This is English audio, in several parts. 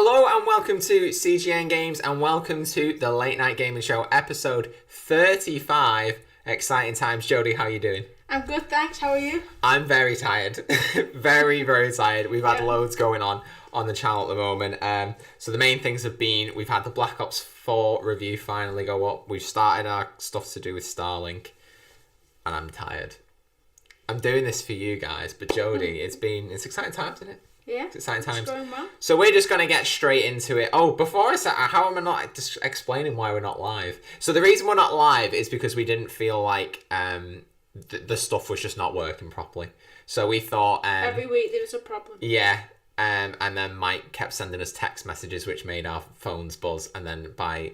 Hello and welcome to CGNgames and welcome to the Late Night Gaming Show, episode 35. Exciting times. Jodie, how are you doing? I'm good, thanks. How are you? I'm very tired. very tired. We've had loads going on the channel at the moment. So the main things have been, we've had the Black Ops 4 review finally go up. We've started our stuff to do with Starlink. And I'm tired. I'm doing this for you guys, but Jodie, it's exciting times, isn't it? Yeah, it's exciting times. It's going well. So we're just going to get straight into it. Oh, before I say, how am I not just explaining why we're not live? So the reason we're not live is because we didn't feel like the stuff was just not working properly. So we thought... every week there was a problem. Yeah, and then Mike kept sending us text messages which made our phones buzz, and then by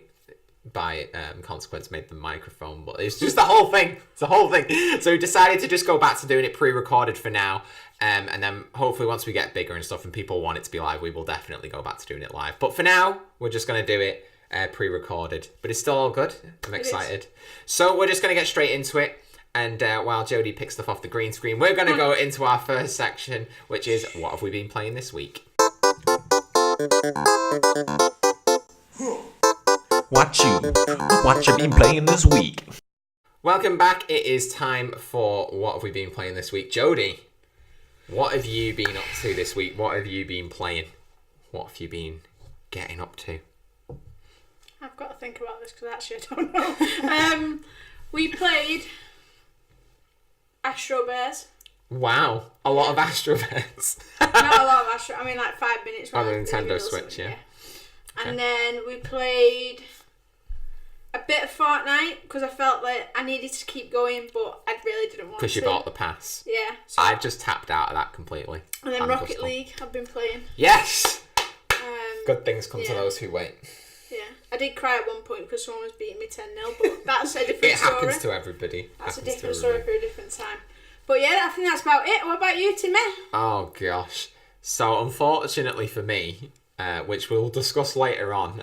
consequence made the microphone, but it's just the whole thing. It's the whole thing. So we decided to just go back to doing it pre-recorded for now, and then hopefully once we get bigger and stuff and people want it to be live, we will definitely go back to doing it live. But for now, we're just going to do it pre-recorded. But it's still all good. I'm excited. So we're just going to get straight into it. And while Jodie picks stuff off the green screen, we're going to go into our first section, which is what have we been playing this week? What you been playing this week? Welcome back. It is time for what have we been playing this week. Jodie, what have you been up to this week? What have you been playing? What have you been getting up to? I've got to think about this because actually I don't know. We played Astro Bears. Wow, a lot of Astro Bears. Not a lot of Astro. I mean, like 5 minutes. On the Nintendo Switch, yeah. Okay. And then we played a bit of Fortnite because I felt like I needed to keep going, but I really didn't want to. Because you bought the pass. Yeah. So I just tapped out of that completely. And then Rocket League I've been playing. Yes! Good things come to those who wait. Yeah. I did cry at one point because someone was beating me 10-0, but that's a different story. It happens to everybody. That's a different story for a different time. But yeah, I think that's about it. What about you, Timmy? Oh, gosh. So, unfortunately for me, which we'll discuss later on,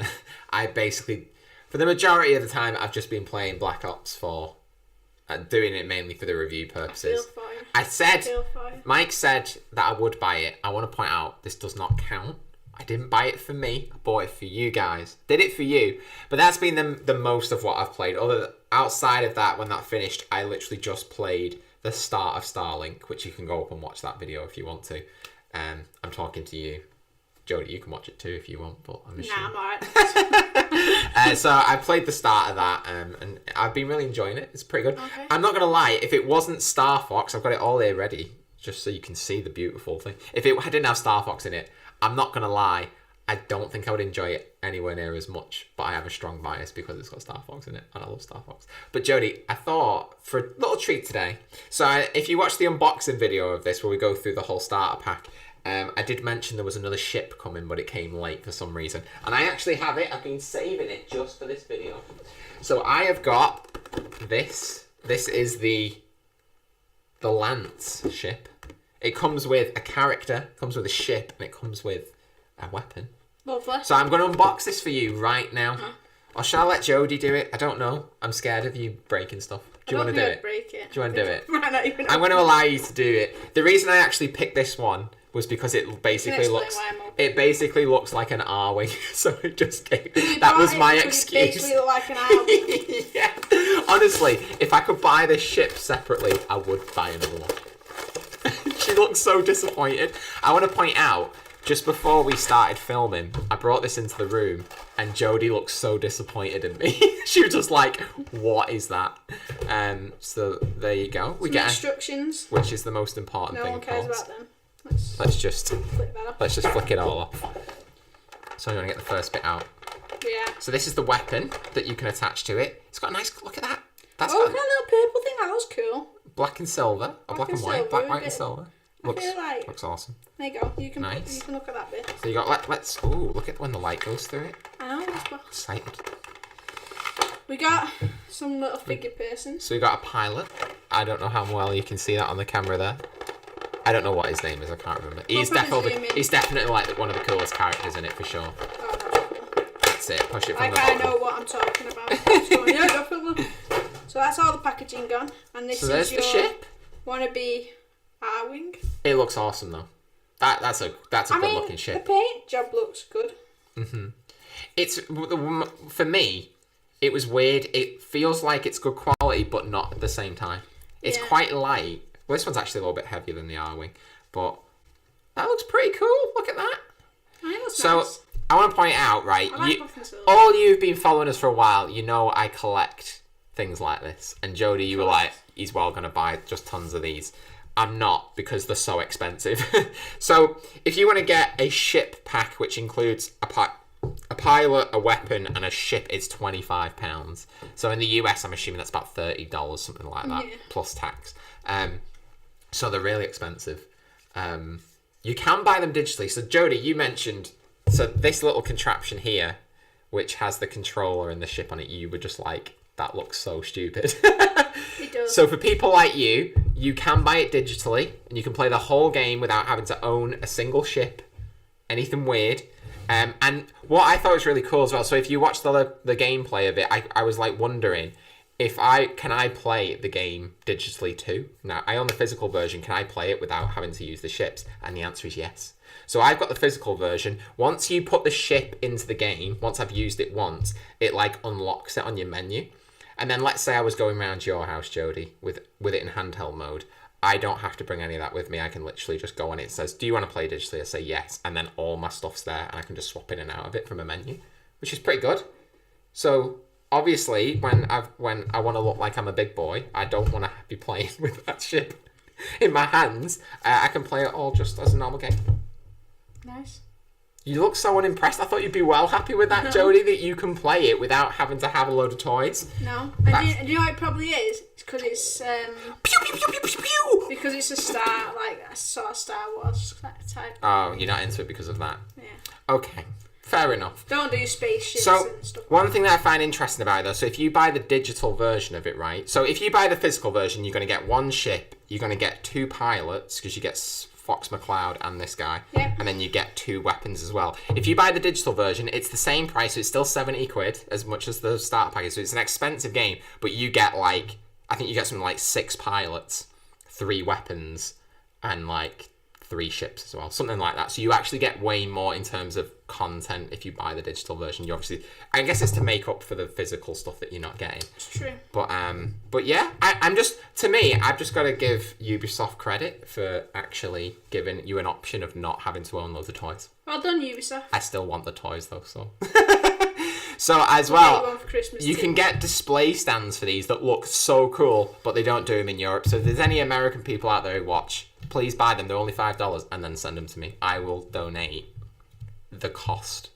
I basically, for the majority of the time, I've just been playing Black Ops 4. Doing it mainly for the review purposes. Mike said that I would buy it. I want to point out, this does not count. I didn't buy it for me. I bought it for you guys. Did it for you. But that's been the most of what I've played. Outside of that, when that finished, I literally just played the start of Starlink, which you can go up and watch that video if you want to. I'm talking to you. Jodie, you can watch it too if you want, but I'm assuming. Nah, I'm alright. So I played the start of that, and I've been really enjoying it. It's pretty good. Okay. I'm not going to lie, if it wasn't Star Fox, I've got it all here ready, just so you can see the beautiful thing. If I didn't have Star Fox in it, I'm not going to lie, I don't think I would enjoy it anywhere near as much, but I have a strong bias because it's got Star Fox in it, and I love Star Fox. But Jodie, I thought, for a little treat today, so if you watch the unboxing video of this, where we go through the whole starter pack, I did mention there was another ship coming, but it came late for some reason. And I actually have it. I've been saving it just for this video. So I have got this. This is the Lance ship. It comes with a character, comes with a ship, and it comes with a weapon. Lovely. So I'm going to unbox this for you right now. Or shall I let Jodie do it? I don't know. I'm scared of you breaking stuff. Do you want to do it? Break it? Do you want to do it? I'm going to allow you to do it. The reason I actually picked this one was because it basically looks like an R-wing, so it just came. That was my excuse. It basically look like an R-wing. Yeah. Honestly, if I could buy this ship separately, I would buy another one. She looks so disappointed. I want to point out, just before we started filming, I brought this into the room, and Jodie looked so disappointed in me. She was just like, "What is that?" So there you go. We get instructions, which is the most important thing. No one cares about them. Let's just flick it all off. So you want to get the first bit out. Yeah. So this is the weapon that you can attach to it. It's got a nice look at that. Look at that little purple thing. That was cool. Black and silver, or black and white, black, white, and silver. Looks awesome. There you go. You can nice. You can look at that bit. So you got look at when the light goes through it. I know. Excited. We got some little figure person. So we got a pilot. I don't know how well you can see that on the camera there. I don't know what his name is. I can't remember. He's definitely like one of the coolest characters in it for sure. Oh, that's it. Push it from the bottom. I know what I'm talking about. So, yeah, definitely. So that's all the packaging gone, and this is your the ship. Wannabe R-wing. It looks awesome though. That's a good looking ship. The paint job looks good. It's for me. It was weird. It feels like it's good quality, but not at the same time. It's quite light. Well, this one's actually a little bit heavier than the R-Wing, but that looks pretty cool. Look at that. Nice. I want to point out, right? All you've been following us for a while, you know I collect things like this. And Jodie, you were like, he's well going to buy just tons of these. I'm not, because they're so expensive. So if you want to get a ship pack, which includes a pilot, a weapon, and a ship, it's £25. So in the US, I'm assuming that's about $30, something like that, plus tax. So they're really expensive. You can buy them digitally. So Jodie, you mentioned this little contraption here, which has the controller and the ship on it. You were just like, that looks so stupid. It does. So for people like you can buy it digitally, and you can play the whole game without having to own a single ship, anything weird. And what I thought was really cool as well, so if you watch the gameplay of it, I was like wondering can I play the game digitally too? Now, I own the physical version. Can I play it without having to use the ships? And the answer is yes. So I've got the physical version. Once you put the ship into the game, once I've used it once, it like unlocks it on your menu. And then let's say I was going around your house, Jodie, with it in handheld mode. I don't have to bring any of that with me. I can literally just go on it. It says, do you want to play digitally? I say yes. And then all my stuff's there, and I can just swap in and out of it from a menu, which is pretty good. So obviously, when I want to look like I'm a big boy, I don't want to be playing with that ship in my hands. I can play it all just as a normal game. Nice. You look so unimpressed. I thought you'd be well happy with that, Jodie, that you can play it without having to have a load of toys. No. And do you know what it probably is? It's because it's... Pew, pew, pew, pew, pew, pew. Because it's a sort of Star Wars type. Oh, you're not into it because of that? Yeah. Okay. Fair enough. Don't do spaceships and stuff. One thing that I find interesting about it, though, so if you buy the digital version of it, right? So if you buy the physical version, you're going to get one ship, you're going to get 2 pilots, because you get Fox McCloud and this guy, and then you get 2 weapons as well. If you buy the digital version, it's the same price, so it's still £70 as much as the starter package, so it's an expensive game, but you get like, I think you get something like 6 pilots, 3 weapons, and like 3 ships as well, something like that. So you actually get way more in terms of content if you buy the digital version. You obviously, I guess it's to make up for the physical stuff that you're not getting. It's true. But yeah, I've just got to give Ubisoft credit for actually giving you an option of not having to own loads of toys. Well done, Ubisoft. I still want the toys though, so. So as well, you can get display stands for these that look so cool, but they don't do them in Europe. So if there's any American people out there who watch, please buy them. They're only $5 and then send them to me. I will donate the cost.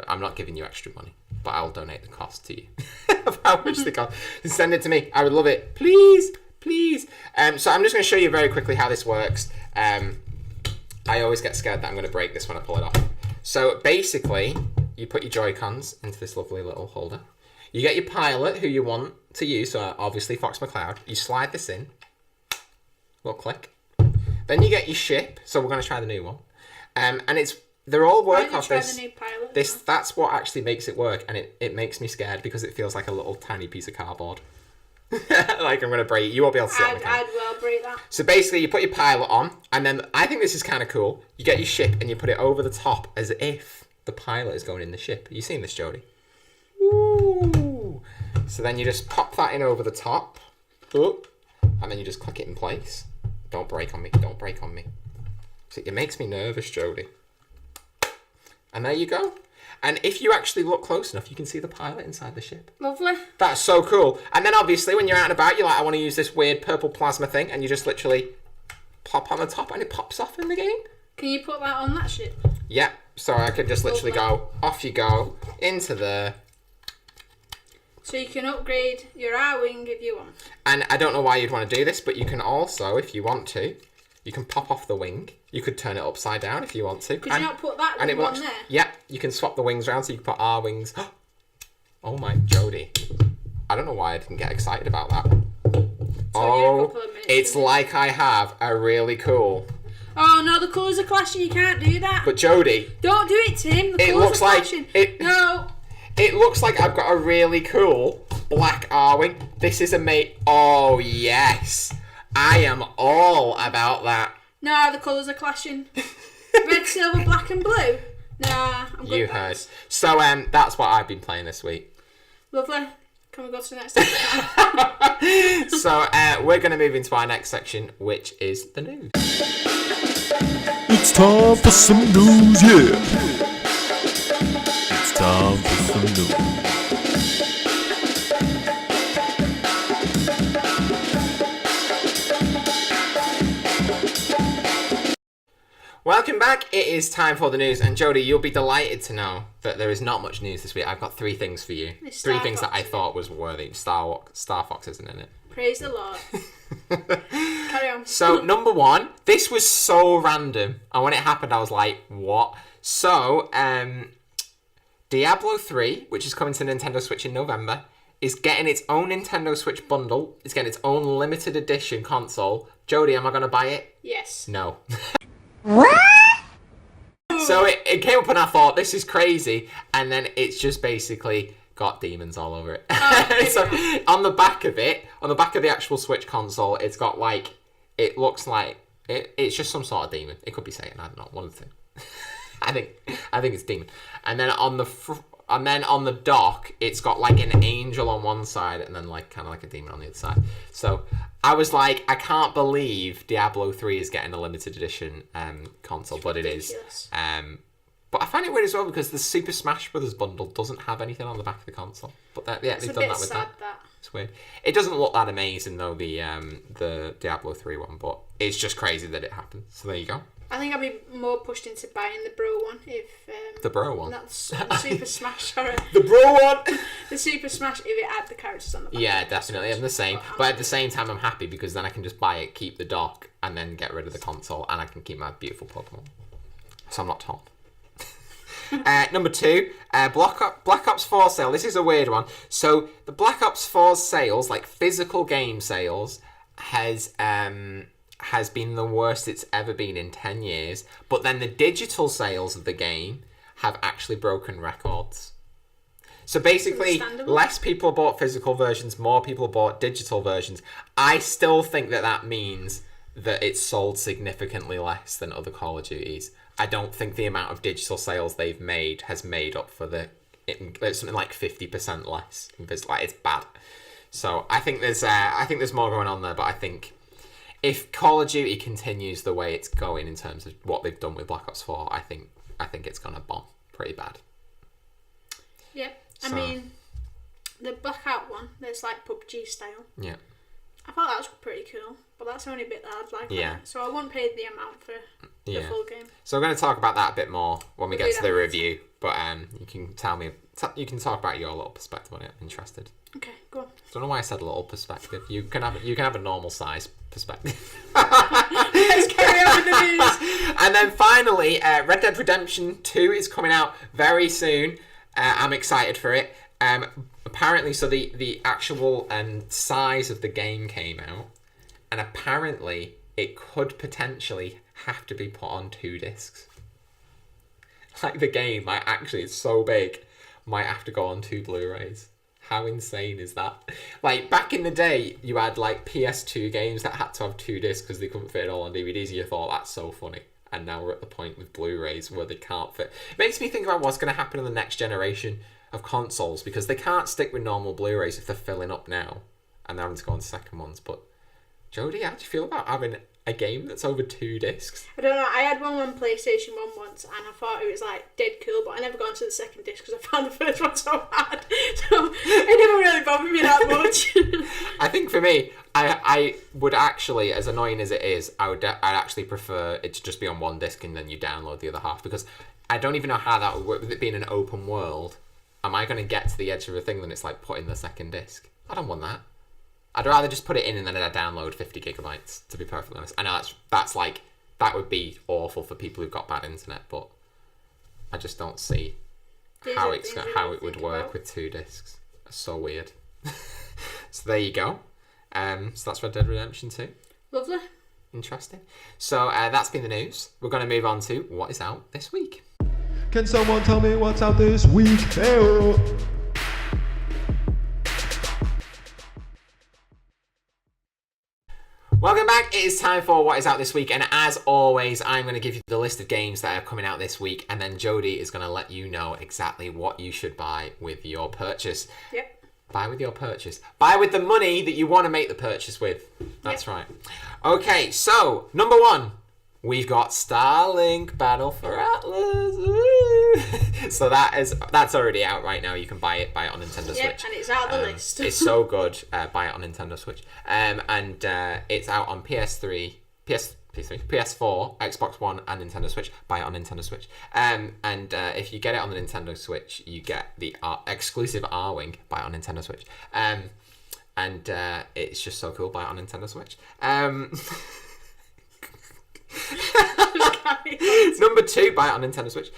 I'm not giving you extra money, but I'll donate the cost to you of how much they cost. Send it to me. I would love it. Please. So I'm just going to show you very quickly how this works. I always get scared that I'm going to break this when I pull it off. So basically, you put your Joy-Cons into this lovely little holder. You get your pilot who you want to use, so obviously Fox McCloud. You slide this in. Little click. Then you get your ship. So we're going to try the new one. And they're all work off this. The new pilot That's what actually makes it work, and it makes me scared because it feels like a little tiny piece of cardboard. Like I'm going to break it. You won't be able to see it. I'd well break that. So basically, you put your pilot on, and then I think this is kind of cool. You get your ship and you put it over the top as if the pilot is going in the ship. You seen this, Jodie? Ooh. So then you just pop that in over the top, and then you just click it in place. Don't break on me. Don't break on me. So it makes me nervous, Jodie. And there you go. And if you actually look close enough, you can see the pilot inside the ship. Lovely. That's so cool. And then obviously when you're out and about, you're like, I want to use this weird purple plasma thing, and you just literally pop on the top and it pops off in the game. Can you put that on that ship? Yeah. So I could just literally go, off you go, into there. So you can upgrade your R-Wing if you want. And I don't know why you'd want to do this, but you can also, if you want to, you can pop off the wing. You could turn it upside down if you want to. Could you not put that wing on there? Yeah, you can swap the wings around so you can put our wings. Oh my, Jodie. I don't know why I didn't get excited about that. So it's like I have a really cool... Oh no, the colours are clashing, you can't do that. But Jodie... Don't do it, Tim, the colours are clashing. No. It looks like I've got a really cool black R-Wing. This is Oh yes. I am all about that. No, the colours are clashing. Red, silver, black and blue. Nah, I'm good. You heard. So that's what I've been playing this week. Lovely. Can we go to the next section? So we're going to move into our next section, which is the news. It's time for some news, yeah. It's time for some news. Welcome back. It is time for the news, and Jodie, you'll be delighted to know that there is not much news this week. I've got 3 things for you. Three things that I thought was worthy. Star Fox isn't in it. Praise the Lord. Carry on. So, number 1, this was so random, and when it happened, I was like, what? So, Diablo 3, which is coming to Nintendo Switch in November, is getting its own Nintendo Switch bundle. It's getting its own limited edition console. Jodie, am I going to buy it? Yes. No. What? So it came up and I thought, this is crazy, and then it's just basically got demons all over it. So on the back of it, on the back of the actual Switch console, it's got like, it looks like it's just some sort of demon. It could be Satan, I don't know, one of the two. I think it's demon. And then on the dock, it's got like an angel on one side and then like kind of like a demon on the other side. So I was like, I can't believe Diablo 3 is getting a limited edition console, but it is. But I find it weird as well because the Super Smash Bros. Bundle doesn't have anything on the back of the console. But they've done that with that. It's weird. It doesn't look that amazing though, the Diablo 3 one, but it's just crazy that it happened. So there you go. I think I'd be more pushed into buying the Bro one if... the Bro one? That's the Super Smash, sorry. The Bro one! The Super Smash, if it had the characters on the back. Yeah, definitely. I'm the same. But at the same time, I'm happy because then I can just buy it, keep the dock, and then get rid of the console, and I can keep my beautiful Pokemon. So I'm not torn. Number 2, Black Ops 4 sale. This is a weird one. So the Black Ops 4 sales, like physical game sales, has been the worst it's ever been in 10 years. But then the digital sales of the game have actually broken records. So basically, less people bought physical versions, more people bought digital versions. I still think that means that it's sold significantly less than other Call of Duties. I don't think the amount of digital sales they've made has made up for it's something like 50% less. Like, it's bad. So I think there's more going on there, but I think if Call of Duty continues the way it's going in terms of what they've done with Black Ops 4, I think it's gonna bomb pretty bad. Yeah, I mean, the Blackout one, that's like PUBG style. Yeah. I thought that was pretty cool, but that's the only bit that I'd like. Yeah. So I wouldn't pay the amount for the full game. So we're going to talk about that a bit more when we get to the review. But you can talk about your little perspective on it. I'm interested. Okay, go on. Don't know why I said a little perspective. You can have a normal size perspective. Let's carry on with the news. And then finally, Red Dead Redemption 2 is coming out very soon. I'm excited for it. Apparently, so the actual size of the game came out, and apparently it could potentially have to be put on 2 discs. Like, the game it's so big, might have to go on 2 Blu-rays. How insane is that? Like, back in the day, you had like PS2 games that had to have 2 discs because they couldn't fit it all on DVDs, and you thought, that's so funny. And now we're at the point with Blu-rays where they can't fit. It makes me think about what's going to happen in the next generation of consoles, because they can't stick with normal Blu-rays if they're filling up now and they're having to go on second ones. But Jodie, how do you feel about having a game that's over 2 discs? I don't know, I had one on PlayStation 1 once and I thought it was like dead cool, but I never got onto the second disc because I found the first one so hard, so it never really bothered me that much. I think for me, I would actually, as annoying as it is, I'd actually prefer it to just be on 1 disc and then you download the other half, because I don't even know how that would work with it being an open world. Am I going to get to the edge of a thing then it's like putting the second disc? I don't want that. I'd rather just put it in and then I'd download 50 gigabytes, to be perfectly honest. I know that's like, that would be awful for people who've got bad internet, but I just don't see how it would work with 2 discs. That's so weird. So there you go. So that's Red Dead Redemption 2. Lovely. Interesting. So that's been the news. We're going to move on to what is out this week. Can someone tell me what's out this week? Hey-oh. Welcome back. It is time for What Is Out This Week, and as always, I'm going to give you the list of games that are coming out this week, and then Jodie is going to let you know exactly what you should buy with your purchase. Yep. Buy with your purchase. Buy with the money that you want to make the purchase with. That's right. Okay, so, number 1. We've got Starlink Battle for Atlas. Woo! So that's already out right now. You can buy it on Nintendo Switch. Yep, and it's out of the list. It's so good. Buy it on Nintendo Switch. And it's out on PS4, Xbox One, and Nintendo Switch. Buy it on Nintendo Switch. And if you get it on the Nintendo Switch, you get the exclusive R-Wing. Buy it on Nintendo Switch. And it's just so cool. Buy it on Nintendo Switch. Number 2, buy it on Nintendo Switch.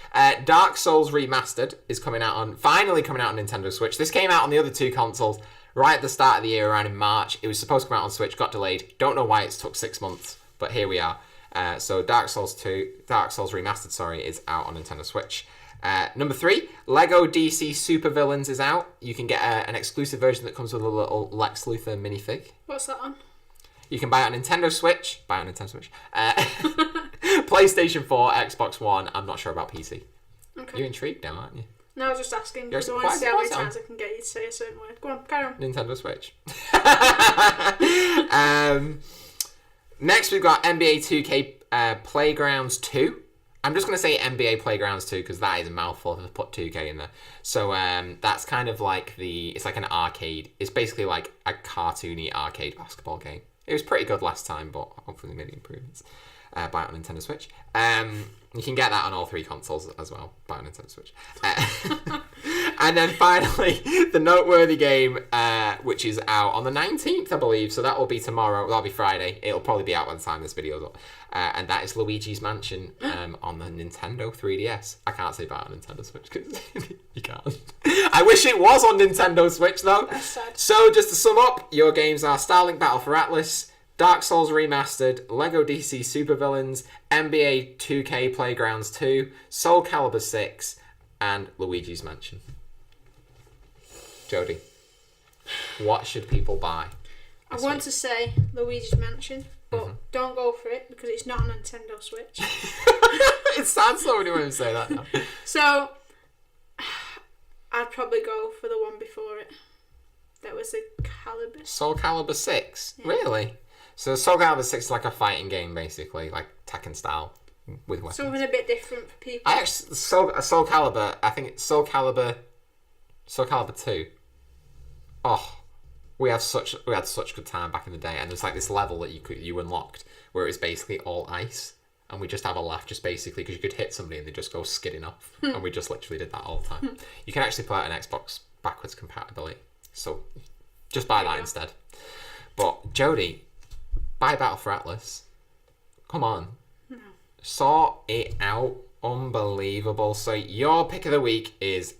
Dark Souls Remastered is finally coming out on Nintendo Switch. This came out on the other 2 consoles right at the start of the year, around in March. It was supposed to come out on Switch, got delayed. Don't know why it's took 6 months, but here we are. So Dark Souls Remastered, is out on Nintendo Switch. Number 3, Lego DC Supervillains is out. You can get an exclusive version that comes with a little Lex Luthor minifig. What's that on? You can buy it on Nintendo Switch. PlayStation 4, Xbox One. I'm not sure about PC. Okay. You're intrigued now, aren't you? No, I was just asking because I want to see how many times I can get you to say a certain word. Go on, carry on. Nintendo Switch. Next, we've got NBA 2K Playgrounds 2. I'm just going to say NBA Playgrounds 2 because that is a mouthful to put 2K in there. So that's kind of like it's like an arcade. It's basically like a cartoony arcade basketball game. It was pretty good last time, but hopefully made improvements. Buy it on Nintendo Switch. You can get that on all 3 consoles as well. Buy it on Nintendo Switch. And then finally, the noteworthy game, which is out on the 19th, I believe. So that will be tomorrow. That'll be Friday. It'll probably be out by the time this video's up. And that is Luigi's Mansion on the Nintendo 3DS. I can't say buy it on Nintendo Switch because you can't. I wish it was on Nintendo Switch though. That's sad. So just to sum up, your games are Starlink Battle for Atlas, Dark Souls Remastered, Lego DC Supervillains, NBA 2K Playgrounds 2, Soul Calibur 6, and Luigi's Mansion. Jodie, what should people buy? I want to say Luigi's Mansion, but don't go for it because it's not on Nintendo Switch. It sounds so funny when you say that now. So, I'd probably go for the one before it. That was the Calibur. Soul Calibur 6? Yeah. Really? So Soul Calibur 6 is like a fighting game, basically, like Tekken style, with weapons. Something a bit different for people. Soul Calibur, I think it's Soul Calibur 2. Oh, we had such good time back in the day, and there's like this level that you unlocked where it was basically all ice, and we just have a laugh just basically because you could hit somebody and they just go skidding off, and we just literally did that all the time. You can actually play it on Xbox backwards compatibility, so just buy that instead. But Jodie, buy Battle for Atlas. Come on. No. Sort it out. Unbelievable. So your pick of the week is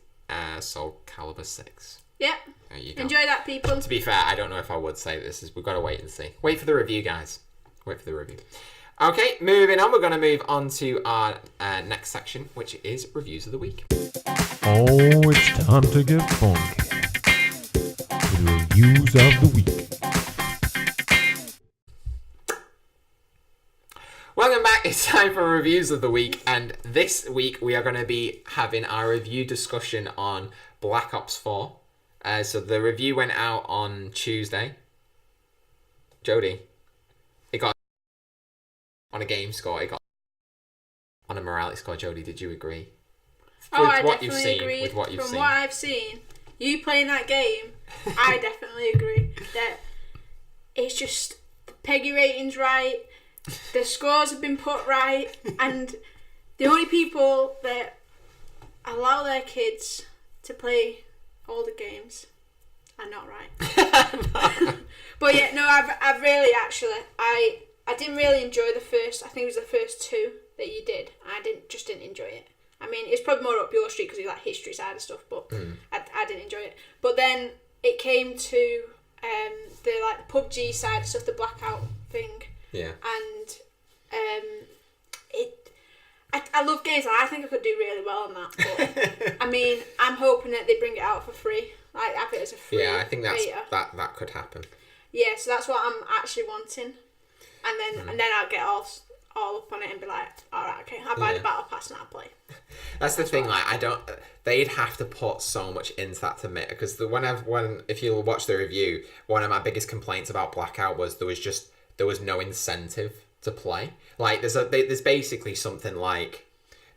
Soul Calibur 6. Yeah. There you go. Enjoy that, people. To be fair, I don't know if I would say this. We've got to wait and see. Wait for the review, guys. Wait for the review. Okay, moving on. We're going to move on to our next section, which is Reviews of the Week. Oh, it's time to get funky. The Reviews of the Week. Welcome back. It's time for Reviews of the Week. And this week, we are going to be having our review discussion on Black Ops 4. So the review went out on Tuesday. Jodie, it got on a game score. It got on a morality score. Jodie, did you agree? I definitely agree. With what you've seen. From what I've seen, you playing that game, I definitely agree that it's just the PEGI rating's right, the scores have been put right, and the only people that allow their kids to play older games are not right. But yeah, no, I've really actually, I didn't really enjoy the first. I think it was the first 2 that you did. I didn't enjoy it. I mean, it's probably more up your street because you like history side of stuff, but I didn't enjoy it. But then it came to the like PUBG side of stuff, the Blackout thing. Yeah. And I love games. I think I could do really well on that. But I mean, I'm hoping that they bring it out for free. Like have it as a free. Yeah, I think beta. that could happen. Yeah, so that's what I'm actually wanting. and then I'll get all up on it and be like, all right, okay, I'll buy the battle pass and I'll play. That's the thing. Like, I don't. They'd have to put so much into that to make, because if you watch the review, one of my biggest complaints about Blackout was there was no incentive to play. Like, there's basically something like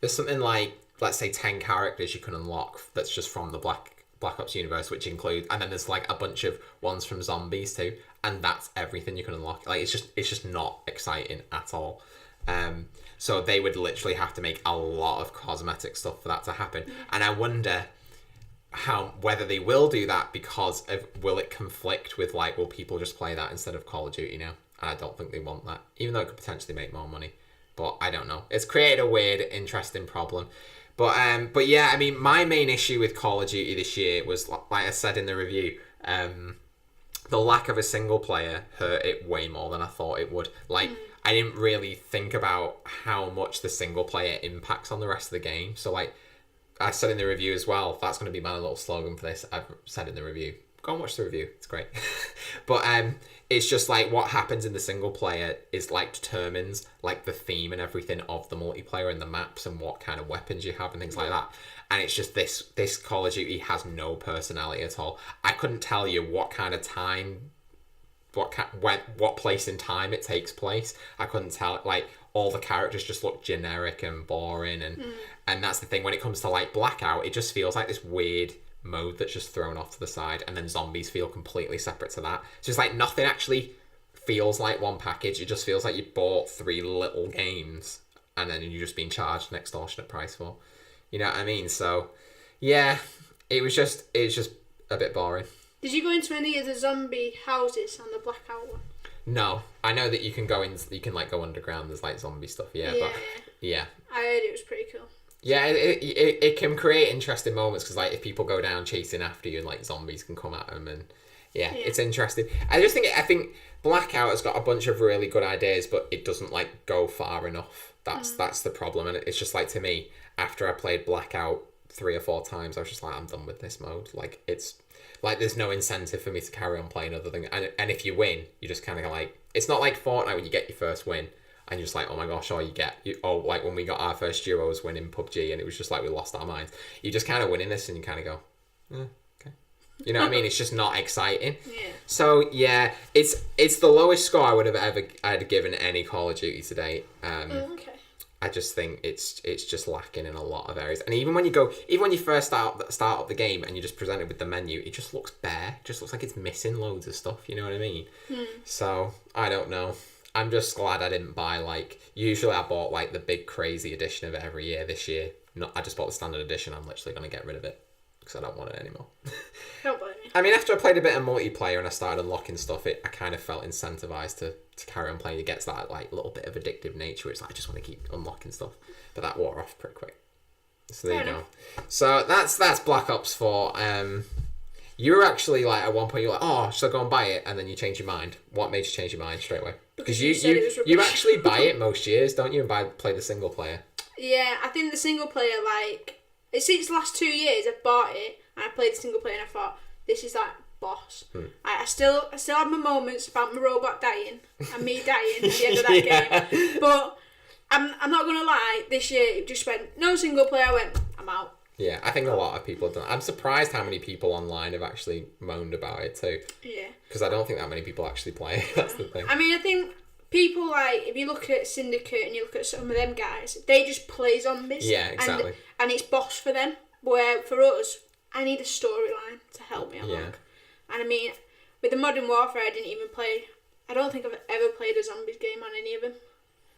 let's say 10 characters you can unlock that's just from the Black Ops universe, which include, and then there's like a bunch of ones from zombies too, and that's everything you can unlock. Like, it's just not exciting at all. So they would literally have to make a lot of cosmetic stuff for that to happen. And I wonder whether they will do that, because will it conflict with, like, will people just play that instead of Call of Duty now? And I don't think they want that, even though it could potentially make more money. But I don't know. It's created a weird, interesting problem. But yeah, I mean, my main issue with Call of Duty this year was, like I said in the review, the lack of a single player hurt it way more than I thought it would. Like, I didn't really think about how much the single player impacts on the rest of the game. So, like I said in the review as well, that's going to be my little slogan for this. I've said in the review, go and watch the review. It's great. But it's just like what happens in the single player is like determines like the theme and everything of the multiplayer and the maps and what kind of weapons you have and things like that. And it's just this Call of Duty has no personality at all. I couldn't tell you what kind of time, what place in time it takes place. I couldn't tell. Like, all the characters just look generic and boring, and that's the thing. When it comes to like Blackout, it just feels like this weird mode that's just thrown off to the side, and then zombies feel completely separate to that. So it's like nothing actually feels like one package. It just feels like you bought 3 little games and then you're just being charged an extortionate price for. You know what I mean? So yeah, it was just a bit boring. Did you go into any of the zombie houses on the Blackout one? No, I know that you can go in. You can like go underground. There's like zombie stuff. Yeah. But yeah. I heard it was pretty cool. Yeah, it can create interesting moments, because like if people go down chasing after you and like zombies can come at them, and yeah. It's interesting. I think Blackout has got a bunch of really good ideas, but it doesn't like go far enough. That's the problem, and it's just like, to me, after I played Blackout 3 or 4 times, I was just like, I'm done with this mode. Like, it's like there's no incentive for me to carry on playing other than, and if you win, you just kind of like, it's not like Fortnite when you get your first win and you're just like, oh my gosh, like when we got our first duos win in PUBG and it was just like we lost our minds. You just kind of win in this and you kind of go, okay. You know what I mean? It's just not exciting. Yeah. So yeah, it's the lowest score I would have ever had given any Call of Duty to date. Okay. I just think it's just lacking in a lot of areas. And even when you first start up the game and you're just presented with the menu, it just looks bare. It just looks like it's missing loads of stuff. You know what I mean? So I don't know. I'm just glad I didn't buy, like, usually I bought like the big crazy edition of it every year. This year, I just bought the standard edition. I'm literally going to get rid of it because I don't want it anymore. Don't blame me. I mean, after I played a bit of multiplayer and I started unlocking stuff, I kind of felt incentivized to carry on playing. It gets that like little bit of addictive nature. It's like, I just want to keep unlocking stuff, but that wore off pretty quick. So there you go. So that's Black Ops 4. You were actually like, at one point, you're like, oh, should I go and buy it? And then you change your mind. What made you change your mind straight away? Because you actually buy it most years, don't you? And play the single player. Yeah, I think the single player, like, it's since the last 2 years I've bought it and I played the single player and I thought, this is like boss. I still have my moments about my robot dying and me dying at the end of that game. But I'm not gonna lie, this year it just went no single player. I went, I'm out. Yeah, I think a lot of people have done. I'm surprised how many people online have actually moaned about it too. Yeah. Because I don't think that many people actually play. That's the thing. I mean, I think people, like, if you look at Syndicate and you look at some of them guys, they just play zombies. Yeah, exactly. And it's boss for them. Where for us, I need a storyline to help me along. Yeah. And I mean, with the Modern Warfare, I don't think I've ever played a zombies game on any of them.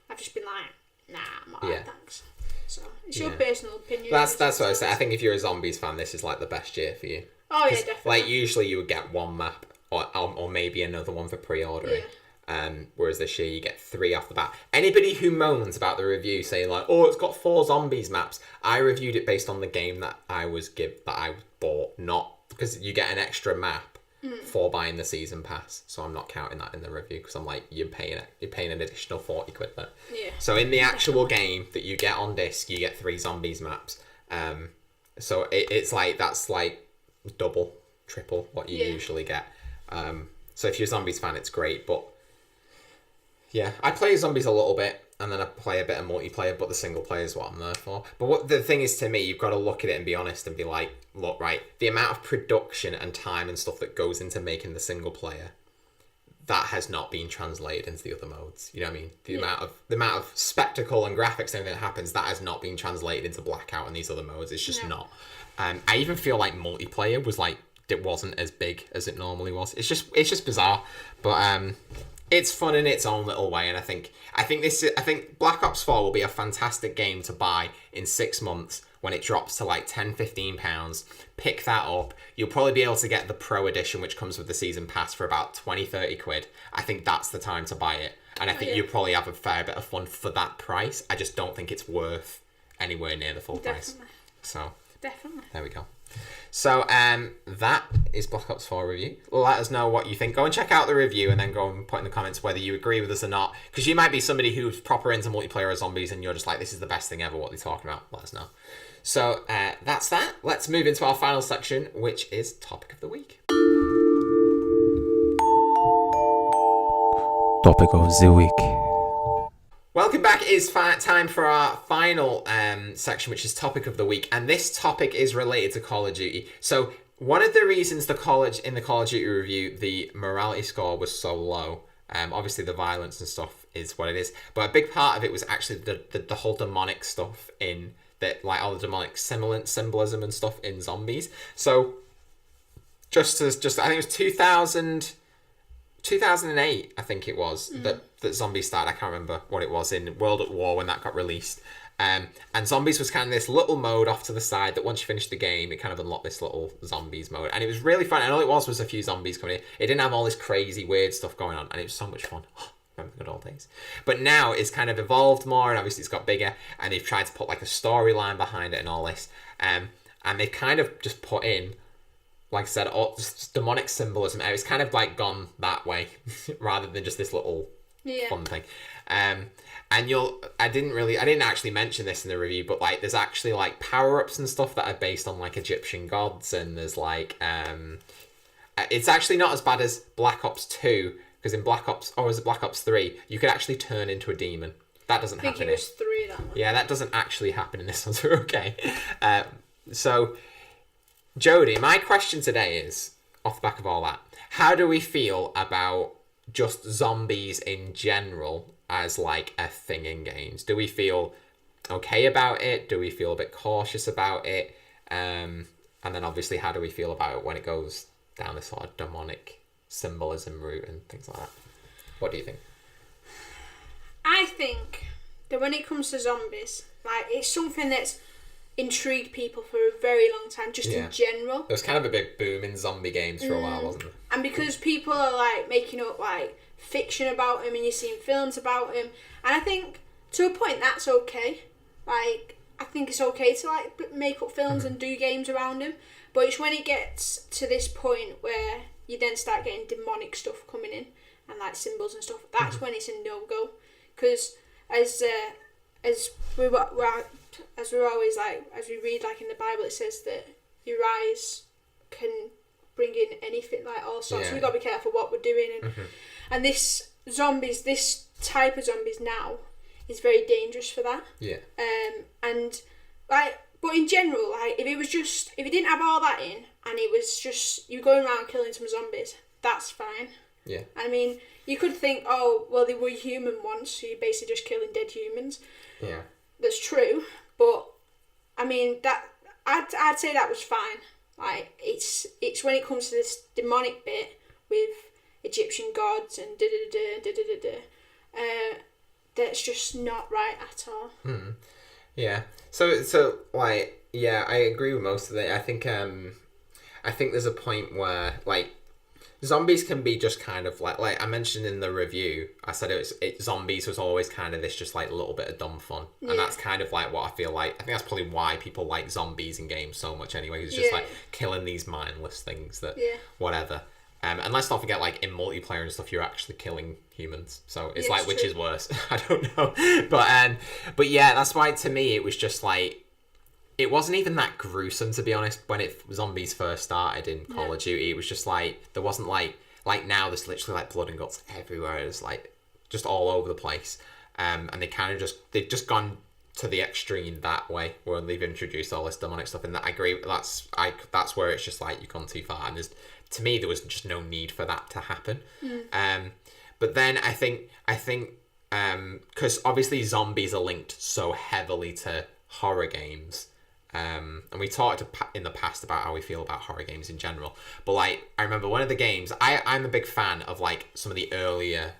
I've just been like, nah, I'm alright, thanks. So, it's your personal opinion. That's what I say. I think if you're a zombies fan, this is like the best year for you. Oh, yeah, definitely. Like, usually you would get one map or maybe another one for pre-ordering. Yeah. Whereas this year you get 3 off the bat. Anybody who moans about the review saying like, oh, it's got 4 zombies maps, I reviewed it based on the game that I bought, not because you get an extra map for buying the season pass. So I'm not counting that in the review because I'm like, you're paying an additional 40 quid there. Yeah. So in the actual game that you get on disc, you get 3 zombies maps. So it's like, that's like double, triple what you usually get. So if you're a zombies fan, it's great, but Yeah, I play zombies a little bit, and then I play a bit of multiplayer, but the single player is what I'm there for. But what the thing is, to me, you've got to look at it and be honest and be like, look, right, the amount of production and time and stuff that goes into making the single player, that has not been translated into the other modes. You know what I mean? The amount of spectacle and graphics and everything that happens, that has not been translated into Blackout and these other modes. It's just not. I even feel like multiplayer was like, it wasn't as big as it normally was. It's just bizarre. But it's fun in its own little way, and I think Black Ops 4 will be a fantastic game to buy in 6 months when it drops to like £10-15. Pick that up. You'll probably be able to get the Pro Edition, which comes with the Season Pass, for about 20-30 quid. I think that's the time to buy it, and I think you'll probably have a fair bit of fun for that price. I just don't think it's worth anywhere near the full price. So Definitely. There we go. So that is Black Ops 4 review. Let us know what you think. Go and check out the review and then go and put in the comments whether you agree with us or not. Because you might be somebody who's proper into multiplayer or zombies and you're just like, this is the best thing ever, what are they talking about? Let us know. So that's that. Let's move into our final section, which is Topic of the Week. Topic of the Week. Welcome back. It is time for our final section, which is Topic of the Week. And this topic is related to Call of Duty. So one of the reasons in the Call of Duty review, the morality score was so low, obviously the violence and stuff is what it is. But a big part of it was actually the whole demonic stuff in that, like all the demonic symbolism and stuff in zombies. So I think it was 2008, I think it was, that Zombies started. I can't remember what it was in World at War when that got released. And Zombies was kind of this little mode off to the side that once you finish the game, it kind of unlocked this little Zombies mode. And it was really fun. And all it was a few zombies coming in. It didn't have all this crazy, weird stuff going on. And it was so much fun. Remember the good old days. But now it's kind of evolved more, and obviously it's got bigger. And they've tried to put like a storyline behind it and all this. And they've kind of just put in, like I said, all just demonic symbolism. It's kind of like gone that way rather than just this little fun thing. And I didn't actually mention this in the review, but like there's actually like power-ups and stuff that are based on like Egyptian gods, and there's like it's actually not as bad as Black Ops 2, because in Black Ops, or was it Black Ops 3, you could actually turn into a demon. That doesn't happen. I think it was 3, that one. Yeah, that doesn't actually happen in this one, so okay. So Jodie, my question today is, off the back of all that, how do we feel about just zombies in general as like a thing in games? Do we feel okay about it? Do we feel a bit cautious about it? And then obviously, how do we feel about it when it goes down this sort of demonic symbolism route and things like that? What do you think? I think that when it comes to zombies, like it's something that's intrigued people for a very long time, just in general. There was kind of a big boom in zombie games for a while, wasn't there? And because people are like making up like fiction about them, and you're seeing films about them, and I think to a point that's okay. Like I think it's okay to like make up films and do games around them, but it's when it gets to this point where you then start getting demonic stuff coming in and like symbols and stuff. That's when it's a no-go, because as we always like, as we read like in the Bible, it says that your eyes can bring in anything, like all sorts. So we got to be careful what we're doing, and this type of zombies now is very dangerous for that. And like, but in general, like if it didn't have all that in, and it was just you going around killing some zombies, that's fine. I mean, you could think, oh well, they were human once, so you're basically just killing dead humans. That's true, but I mean that I'd say that was fine. Like it's when it comes to this demonic bit with Egyptian gods and that's just not right at all. So like I agree with most of it. I think there's a point where like zombies can be just kind of like I mentioned in the review, I said zombies was always kind of this just like a little bit of dumb fun. And that's kind of like what I feel like. I think that's probably why people like zombies in games so much anyway. It's just like killing these mindless things that whatever. And let's not forget, like in multiplayer and stuff, you're actually killing humans. So it's like, which is worse? I don't know. But yeah, that's why to me it was just like, it wasn't even that gruesome, to be honest, when zombies first started in Call of Duty. It was just like, there wasn't like now there's literally like blood and guts everywhere. It's like just all over the place. And they've just gone to the extreme that way, where they've introduced all this demonic stuff. And that I agree, that's where it's just like you've gone too far. And to me, there was just no need for that to happen. But then I think because obviously zombies are linked so heavily to horror games. And we talked in the past about how we feel about horror games in general. But like, I remember one of the games, I'm a big fan of like some of the earlier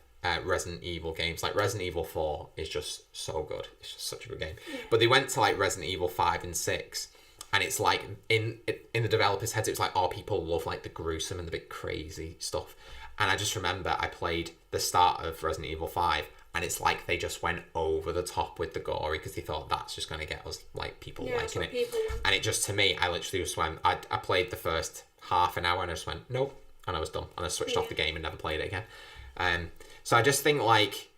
Resident Evil games. Like Resident Evil 4 is just so good. It's just such a good game. Yeah. But they went to like Resident Evil 5 and 6. And it's like, in the developers' heads, it's like, oh, people love like the gruesome and the big crazy stuff. And I just remember I played the start of Resident Evil 5. And it's like they just went over the top with the gory because they thought that's just going to get us, like, people liking it. And it just, to me, I literally just went, I played the first half an hour and I just went, nope. And I was done. And I switched off the game and never played it again. So I just think, like,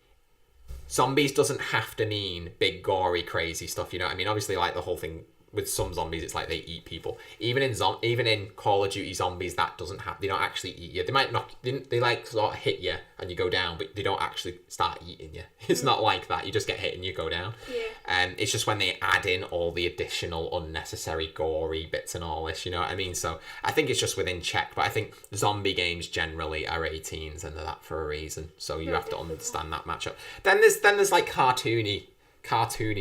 zombies doesn't have to mean big, gory, crazy stuff, you know what I mean? Obviously, like, the whole thing with some zombies, it's like they eat people. Even in Call of Duty Zombies, that doesn't happen. They don't actually eat you. They might knock. They like sort of hit you and you go down, but they don't actually start eating you. It's not like that. You just get hit and you go down. Yeah. It's just when they add in all the additional unnecessary gory bits and all this. You know what I mean? So I think it's just within check. But I think zombie games generally are 18s and they're that for a reason. So you have to understand that matchup. Then there's like cartoony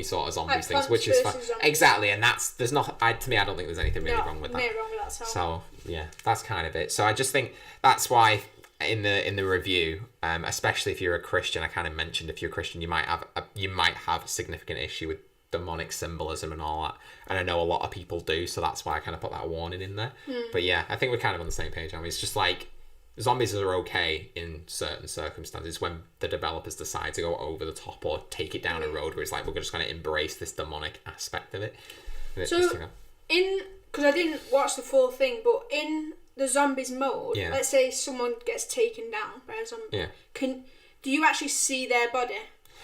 sort of zombies things, which is fun. Exactly, and to me, I don't think there's anything really wrong with that. No wrong with that. So yeah, that's kind of it. So I just think that's why in the review, especially if you're a Christian, I kind of mentioned if you're a Christian, you might have a significant issue with demonic symbolism and all that, and I know a lot of people do. So that's why I kind of put that warning in there. But yeah, I think we're kind of on the same page. I mean, it's just like, zombies are okay in certain circumstances when the developers decide to go over the top or take it down a road where it's like, we're just going to embrace this demonic aspect of it. So, because I didn't watch the full thing, but in the zombies mode, let's say someone gets taken down by a zombie, do you actually see their body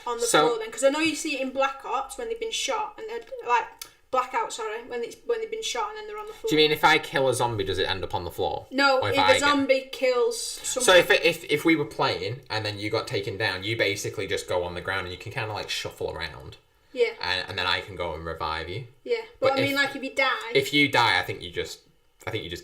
on the floor then? Because I know you see it in Black Ops when they've been shot, and they're like... Blackout, sorry, when they've been shot and then they're on the floor. Do you mean if I kill a zombie, does it end up on the floor? No, if a zombie kills someone. So if we were playing and then you got taken down, you basically just go on the ground and you can kind of like shuffle around. Yeah. And then I can go and revive you. Yeah, but I mean, like if you die. If you die, I think you just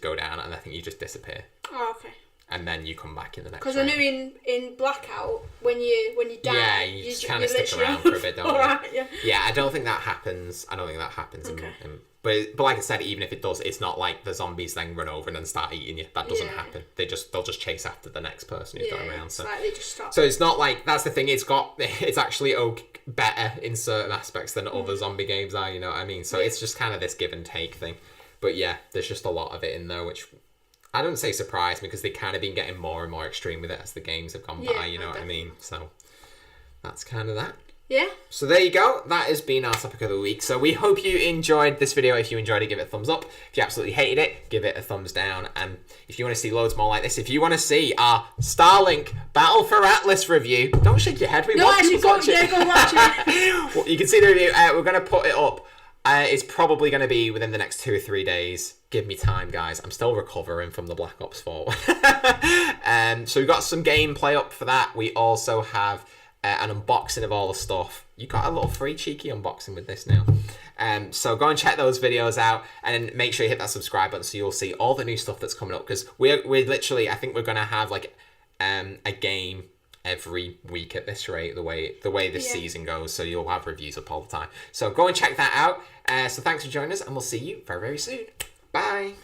go down and I think you just disappear. Oh, okay. And then you come back in the next Because round. I knew in Blackout, when you die, you just kind of stick around for a bit, don't you? Right, yeah. I don't think that happens. Okay. But like I said, even if it does, it's not like the zombies then run over and then start eating you. That doesn't happen. They'll just chase after the next person who's gone around. So. Like they just stop. So it's not like, that's the thing. It's actually better in certain aspects than other zombie games are. You know what I mean? So it's just kind of this give and take thing. But yeah, there's just a lot of it in there, which I don't say surprised me because they've kind of been getting more and more extreme with it as the games have gone by. You know what I mean? So that's kind of that. Yeah. So there you go. That has been our topic of the week. So we hope you enjoyed this video. If you enjoyed it, give it a thumbs up. If you absolutely hated it, give it a thumbs down. And if you want to see loads more like this, if you want to see our Starlink Battle for Atlas review, don't shake your head. Go watch it. Well, you can see the review. We're going to put it up. It's probably going to be within the next 2 or 3 days. Give me time, guys. I'm still recovering from the Black Ops 4. So we've got some gameplay up for that. We also have an unboxing of all the stuff. You got a little free cheeky unboxing with this now. So go and check those videos out and make sure you hit that subscribe button so you'll see all the new stuff that's coming up, because we're literally, I think we're going to have like a game every week at this rate, the way this season goes, so you'll have reviews up all the time. So go and check that out. So thanks for joining us and we'll see you very, very soon. Bye.